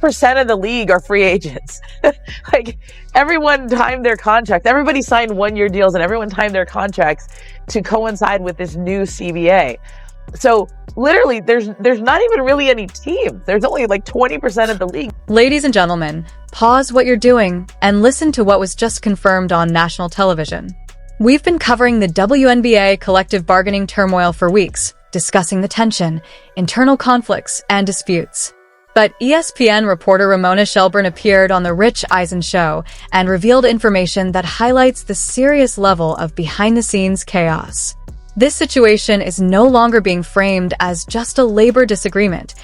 20% of the league are free agents. Like, everyone timed their contract. Everybody signed 1-year deals, and everyone timed their contracts to coincide with this new CBA. So literally, there's not even really any teams. There's only like 20% of the league. Ladies and gentlemen, pause what you're doing and listen to what was just confirmed on national television. We've been covering the WNBA collective bargaining turmoil for weeks, discussing the tension, internal conflicts, and disputes. But ESPN reporter Ramona Shelburne appeared on The Rich Eisen Show and revealed information that highlights the serious level of behind-the-scenes chaos. This situation is no longer being framed as just a labor disagreement.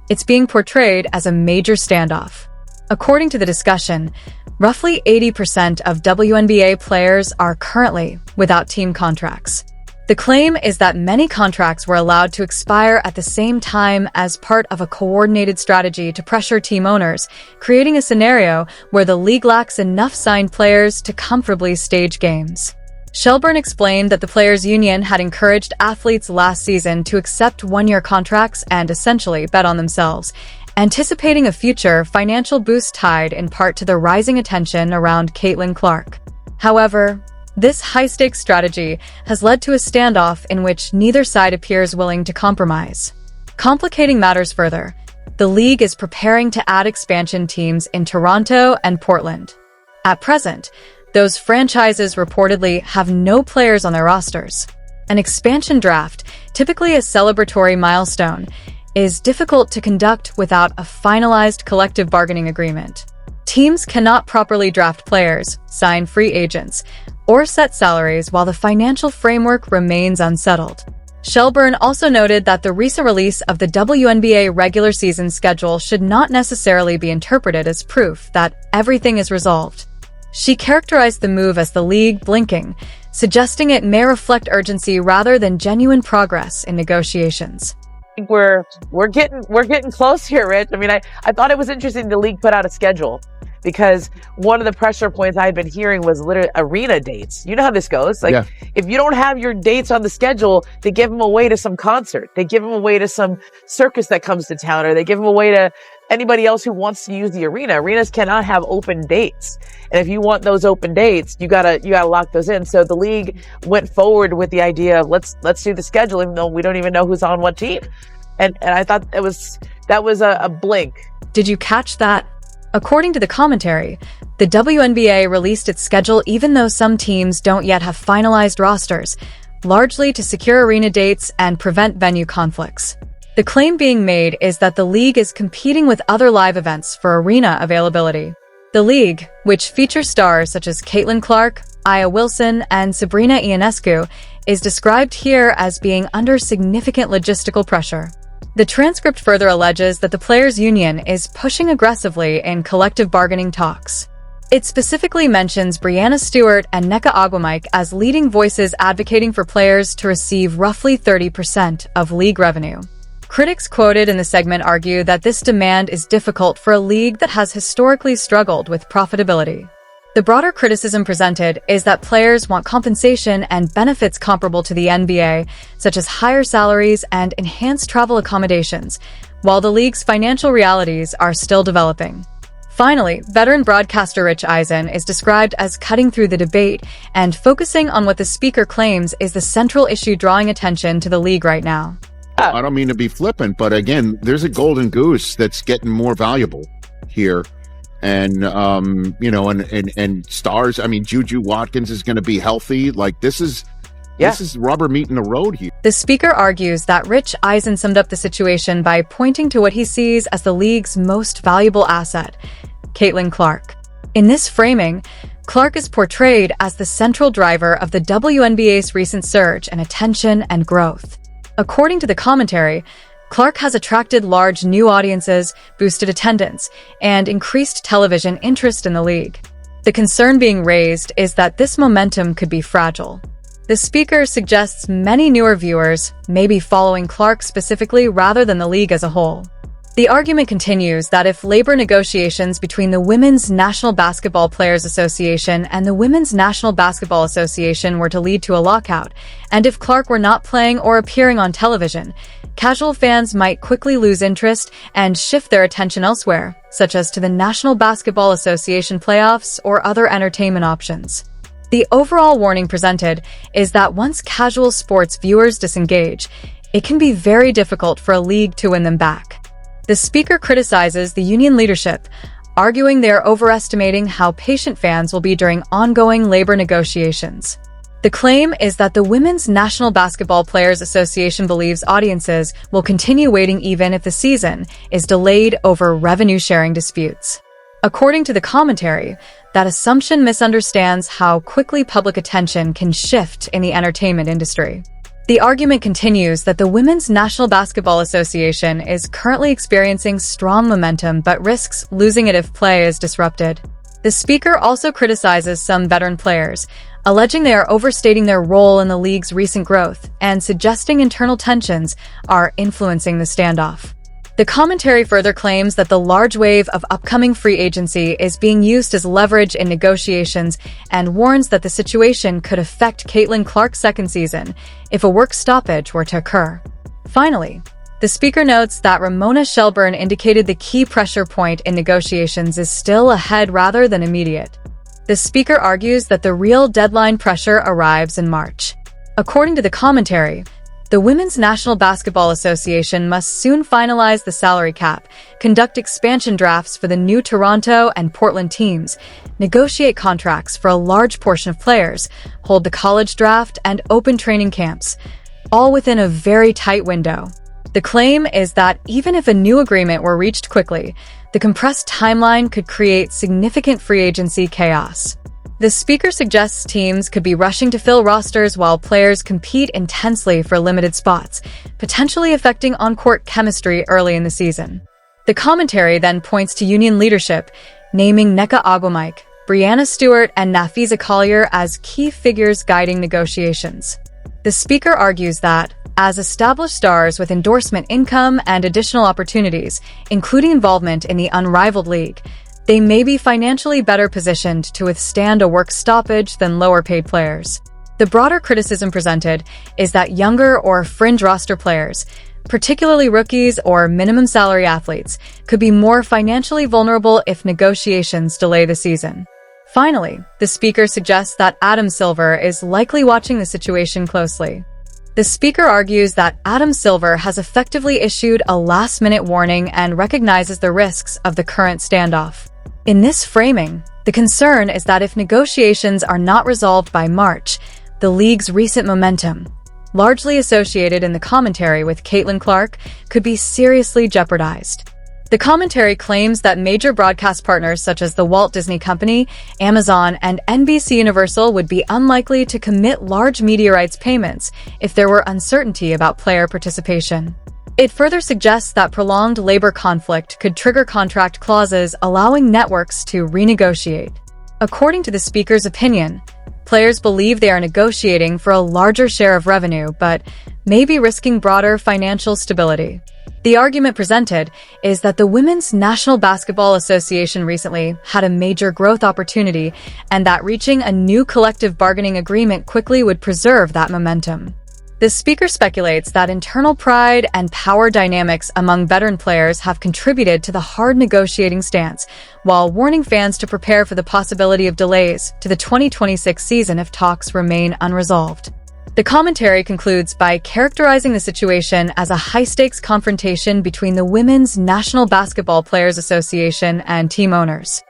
It's being portrayed as a major standoff. According to the discussion, roughly 80% of WNBA players are currently without team contracts. The claim is that many contracts were allowed to expire at the same time as part of a coordinated strategy to pressure team owners, creating a scenario where the league lacks enough signed players to comfortably stage games. Shelburne explained that the players' union had encouraged athletes last season to accept 1-year contracts and essentially bet on themselves, anticipating a future financial boost tied in part to the rising attention around Caitlin Clark. However, this high-stakes strategy has led to a standoff in which neither side appears willing to compromise. Complicating matters further, the league is preparing to add expansion teams in Toronto and Portland. At present, those franchises reportedly have no players on their rosters. An expansion draft, typically a celebratory milestone, is difficult to conduct without a finalized collective bargaining agreement. Teams cannot properly draft players, sign free agents, or set salaries while the financial framework remains unsettled. Shelburne also noted that the recent release of the WNBA regular season schedule should not necessarily be interpreted as proof that everything is resolved. She characterized the move as the league blinking, suggesting it may reflect urgency rather than genuine progress in negotiations. We're getting close here, Rich. I mean, I thought it was interesting the league put out a schedule, because one of the pressure points I had been hearing was literally arena dates. You know how this goes. Like, if you don't have your dates on the schedule, they give them away to some concert. They give them away to some circus that comes to town, or they give them away to anybody else who wants to use the arena. Arenas cannot have open dates. And if you want those open dates, you gotta lock those in. So the league went forward with the idea of let's do the schedule, even though we don't even know who's on what team. And I thought that was a blink. Did you catch that? According to the commentary, the WNBA released its schedule even though some teams don't yet have finalized rosters, largely to secure arena dates and prevent venue conflicts. The claim being made is that the league is competing with other live events for arena availability. The league, which features stars such as Caitlin Clark, Aya Wilson, and Sabrina Ionescu, is described here as being under significant logistical pressure. The transcript further alleges that the players' union is pushing aggressively in collective bargaining talks. It specifically mentions Breanna Stewart and Nneka Agwamike as leading voices advocating for players to receive roughly 30% of league revenue. Critics quoted in the segment argue that this demand is difficult for a league that has historically struggled with profitability. The broader criticism presented is that players want compensation and benefits comparable to the NBA, such as higher salaries and enhanced travel accommodations, while the league's financial realities are still developing. Finally, veteran broadcaster Rich Eisen is described as cutting through the debate and focusing on what the speaker claims is the central issue drawing attention to the league right now. I don't mean to be flippant, but again, there's a golden goose that's getting more valuable here. And, and stars, I mean, Juju Watkins is going to be healthy. Like, this is rubber meeting the road here. The speaker argues that Rich Eisen summed up the situation by pointing to what he sees as the league's most valuable asset, Caitlin Clark. In this framing, Clark is portrayed as the central driver of the WNBA's recent surge in attention and growth. According to the commentary, Clark has attracted large new audiences, boosted attendance, and increased television interest in the league. The concern being raised is that this momentum could be fragile. The speaker suggests many newer viewers may be following Clark specifically rather than the league as a whole. The argument continues that if labor negotiations between the Women's National Basketball Players Association and the Women's National Basketball Association were to lead to a lockout, and if Clark were not playing or appearing on television, casual fans might quickly lose interest and shift their attention elsewhere, such as to the National Basketball Association playoffs or other entertainment options. The overall warning presented is that once casual sports viewers disengage, it can be very difficult for a league to win them back. The speaker criticizes the union leadership, arguing they are overestimating how patient fans will be during ongoing labor negotiations. The claim is that the Women's National Basketball Players Association believes audiences will continue waiting even if the season is delayed over revenue-sharing disputes. According to the commentary, that assumption misunderstands how quickly public attention can shift in the entertainment industry. The argument continues that the Women's National Basketball Association is currently experiencing strong momentum but risks losing it if play is disrupted. The speaker also criticizes some veteran players, alleging they are overstating their role in the league's recent growth and suggesting internal tensions are influencing the standoff. The commentary further claims that the large wave of upcoming free agency is being used as leverage in negotiations and warns that the situation could affect Caitlin Clark's second season if a work stoppage were to occur. Finally, the speaker notes that Ramona Shelburne indicated the key pressure point in negotiations is still ahead rather than immediate. The speaker argues that the real deadline pressure arrives in March. According to the commentary, the Women's National Basketball Association must soon finalize the salary cap, conduct expansion drafts for the new Toronto and Portland teams, negotiate contracts for a large portion of players, hold the college draft, and open training camps, all within a very tight window. The claim is that even if a new agreement were reached quickly, the compressed timeline could create significant free agency chaos. The speaker suggests teams could be rushing to fill rosters while players compete intensely for limited spots, potentially affecting on-court chemistry early in the season. The commentary then points to union leadership, naming Nneka Ogwumike, Brianna Stewart, and Nafisa Collier as key figures guiding negotiations. The speaker argues that, as established stars with endorsement income and additional opportunities, including involvement in the unrivaled league, they may be financially better positioned to withstand a work stoppage than lower-paid players. The broader criticism presented is that younger or fringe roster players, particularly rookies or minimum salary athletes, could be more financially vulnerable if negotiations delay the season. Finally, the speaker suggests that Adam Silver is likely watching the situation closely. The speaker argues that Adam Silver has effectively issued a last-minute warning and recognizes the risks of the current standoff. In this framing, the concern is that if negotiations are not resolved by March, the league's recent momentum, largely associated in the commentary with Caitlin Clark, could be seriously jeopardized. The commentary claims that major broadcast partners such as the Walt Disney Company, Amazon, and NBC Universal would be unlikely to commit large media rights payments if there were uncertainty about player participation. It further suggests that prolonged labor conflict could trigger contract clauses allowing networks to renegotiate. According to the speaker's opinion, players believe they are negotiating for a larger share of revenue, but may be risking broader financial stability. The argument presented is that the Women's National Basketball Association recently had a major growth opportunity and that reaching a new collective bargaining agreement quickly would preserve that momentum. The speaker speculates that internal pride and power dynamics among veteran players have contributed to the hard negotiating stance, while warning fans to prepare for the possibility of delays to the 2026 season if talks remain unresolved. The commentary concludes by characterizing the situation as a high-stakes confrontation between the Women's National Basketball Players Association and team owners.